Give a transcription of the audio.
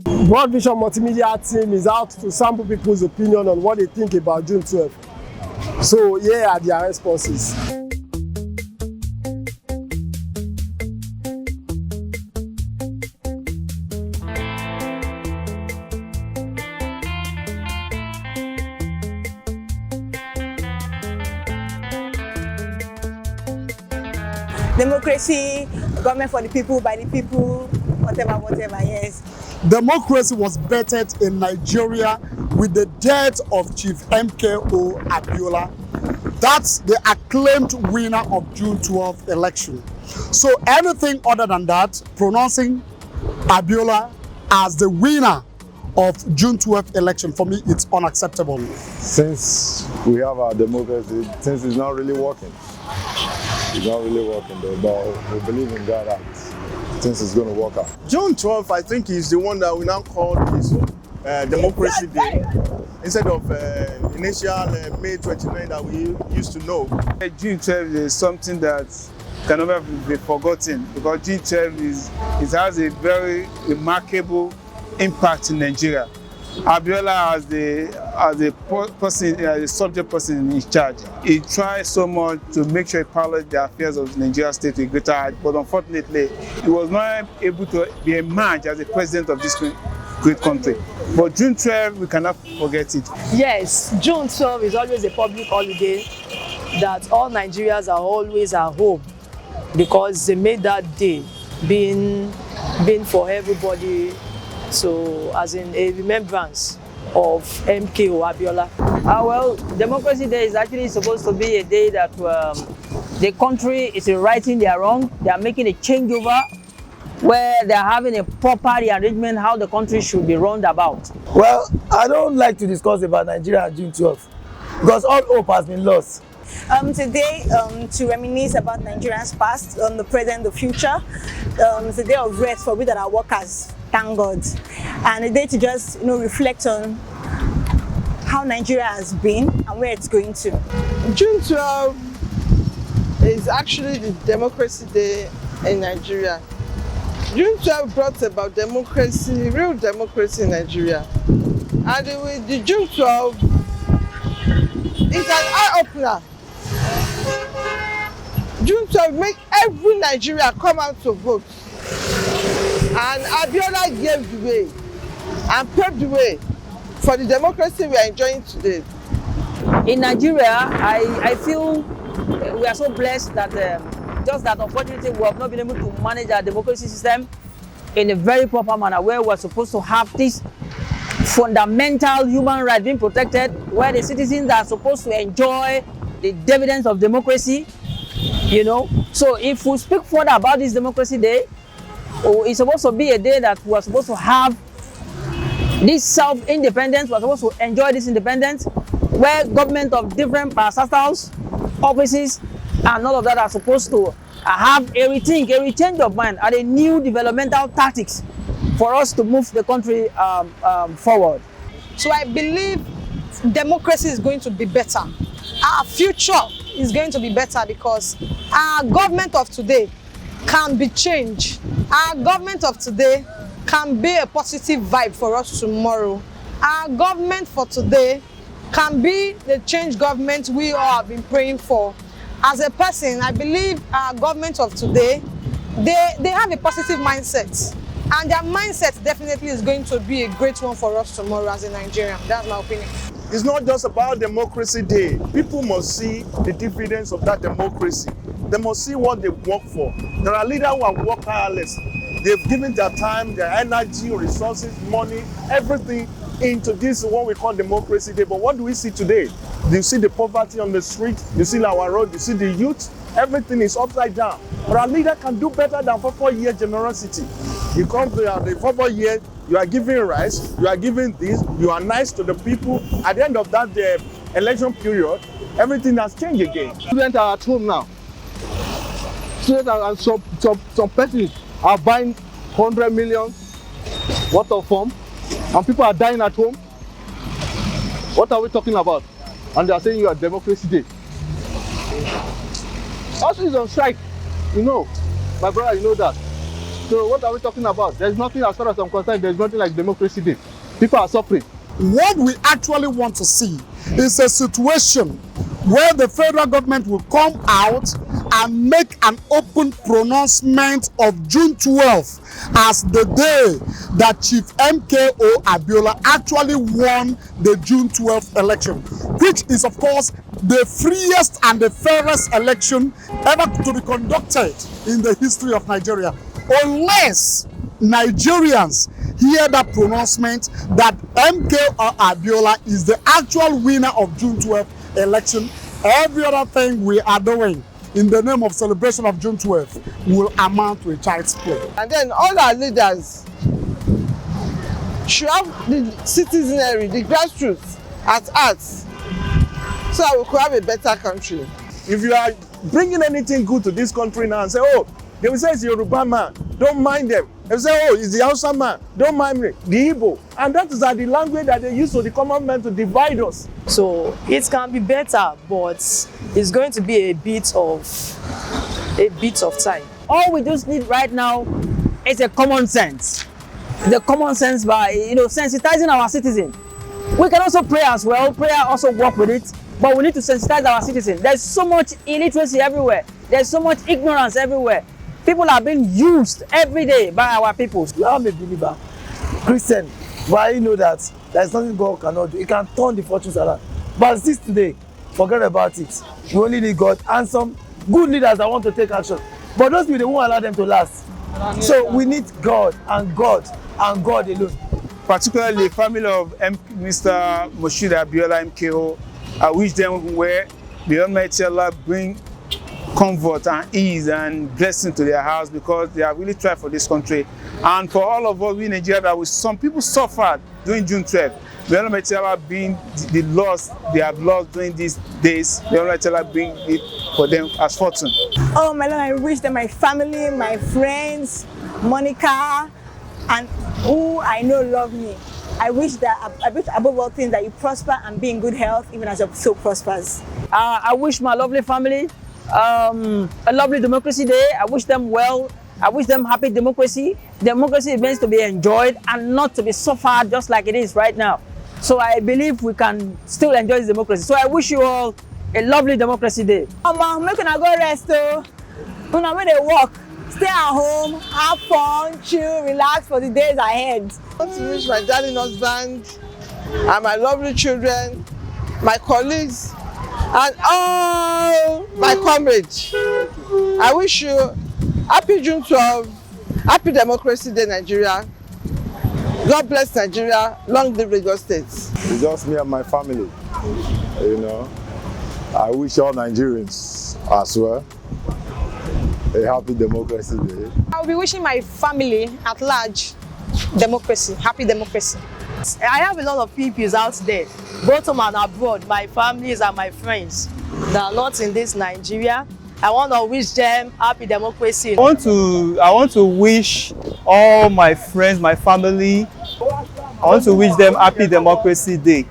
Broad Vision Multimedia team is out to sample people's opinion on what they think about June 12th. So here are their responses. Democracy, government for the people, by the people, whatever, yes. Democracy was bettered in Nigeria with the death of Chief MKO Abiola. That's the acclaimed winner of June 12th election. So anything other than that, pronouncing Abiola as the winner of June 12th election, for me, it's unacceptable. Since we have our democracy, since it's not really working. It's not really working though, but we believe in God that things is going to work out. June 12th, I think, is the one that we now call this Democracy Day, instead of initial May 29 that we used to know. June 12th is something that can never be forgotten, because June 12th has a very remarkable impact in Nigeria. Abiola as the subject person in charge, he tried so much to make sure he piloted the affairs of Nigeria state to a greater height, but unfortunately, he was not able to be emerged as the president of this great country. But June 12, we cannot forget it. Yes, June 12 is always a public holiday that all Nigerians are always at home, because they made that day being for everybody. So, as in a remembrance of MKO Abiola. Well, Democracy Day is actually supposed to be a day that the country is righting their wrong. They are making a changeover where they are having a proper rearrangement how the country should be run about. Well, I don't like to discuss about Nigeria on June 12th because all hope has been lost. Today, to reminisce about Nigeria's past, the present, the future. It's a day of rest for we that are workers, thank God, and a day to just reflect on how Nigeria has been and where it's going to. June 12 is actually the Democracy Day in Nigeria. June 12 brought about democracy, real democracy in Nigeria, and the June 12 is an eye-opener. June 12 make every Nigeria come out to vote, and Abiola gave the way and paved the way for the democracy we are enjoying today. In Nigeria, I feel we are so blessed that just that unfortunately we have not been able to manage our democracy system in a very proper manner, where we are supposed to have this fundamental human right being protected, where the citizens are supposed to enjoy the dividends of democracy. So if we speak further about this Democracy Day, it's supposed to be a day that we are supposed to have this self-independence. We are supposed to enjoy this independence, where government of different parastatals, offices, and all of that are supposed to have a change of mind, and a new developmental tactics for us to move the country forward. So I believe democracy is going to be better. Our future is going to be better because our government of today can be changed. Our government of today can be a positive vibe for us tomorrow. Our government for today can be the change government we all have been praying for. As a person, I believe our government of today, they have a positive mindset. And their mindset definitely is going to be a great one for us tomorrow as a Nigerian. That's my opinion. It's not just about Democracy Day. People must see the dividends of that democracy. They must see what they work for. There are leaders who have worked tireless. They've given their time, their energy, resources, money, everything into this, what we call Democracy Day. But what do we see today? Do you see the poverty on the street? You see our road? You see the youth? Everything is upside down. But our leader can do better than 4-year generosity. You come to the 4-year, you are giving rice, you are giving this, you are nice to the people. At the end of that election period, everything has changed again. Students are at home now. Students and some persons are buying 100 million worth of form, and people are dying at home. What are we talking about? And they are saying you are Democracy Day. Also is on strike, my brother, you know that. So what are we talking about? There's nothing, as far as I'm concerned, there's nothing like Democracy Day. People are suffering. What we actually want to see is a situation where the federal government will come out and make an open pronouncement of June 12th as the day that Chief MKO Abiola actually won the June 12th election, which is of course the freest and the fairest election ever to be conducted in the history of Nigeria. Unless Nigerians hear that pronouncement that MKO Abiola is the actual winner of June 12th election, every other thing we are doing in the name of celebration of June 12th will amount to a child's play. And then all our leaders should have the citizenry, the grassroots at heart, so that we could have a better country. If you are bringing anything good to this country now and say, oh, they will say it's Yoruba man, don't mind them. They will say, oh, it's the Hausa man, don't mind me, the Igbo. And that is the language that they use for the common man to divide us. So it can be better, but it's going to be a bit of time. All we just need right now is a common sense. The common sense by, sensitizing our citizens. We can also pray as well. Prayer also work with it, but we need to sensitize our citizens. There's so much illiteracy everywhere. There's so much ignorance everywhere. People are being used every day by our people. I'm a believer, Christian, but I know that there's nothing God cannot do. He can turn the fortunes around. But since today, forget about it. We only need God and some good leaders that want to take action. But those people, they won't allow them to last. So we need God and God and God alone. Particularly the family of Mr. Moshood Abiola MKO, I wish them where the Almighty Allah bring comfort and ease and blessing to their house, because they have really tried for this country. And for all of us in Nigeria, that some people suffered during June 12th. The Almighty Allah being the loss they have lost during these days, the Almighty Allah bring it for them as fortune. Oh my Lord, I wish that my family, my friends, Monica, and who I know love me. I wish above all things that you prosper and be in good health, even as your soul prospers. I wish my lovely family a lovely Democracy Day. I wish them well. I wish them happy democracy. Democracy is meant to be enjoyed and not to be suffered just like it is right now. So I believe we can still enjoy this democracy. So I wish you all a lovely Democracy Day. Mama, make una go rest though. Una when they work, stay at home, have fun, chill, relax for the days ahead. I want to wish my darling husband and my lovely children, my colleagues, and all my comrades. I wish you happy June 12th, happy Democracy Day, Nigeria. God bless Nigeria, long live Lagos State. It's just me and my family, I wish all Nigerians as well a happy Democracy Day. I'll be wishing my family at large democracy, happy democracy. I have a lot of people out there, both home and abroad, my families and my friends that are not in this Nigeria. I want to wish them happy democracy. I want to wish all my friends, my family, I want to wish them happy Democracy Day.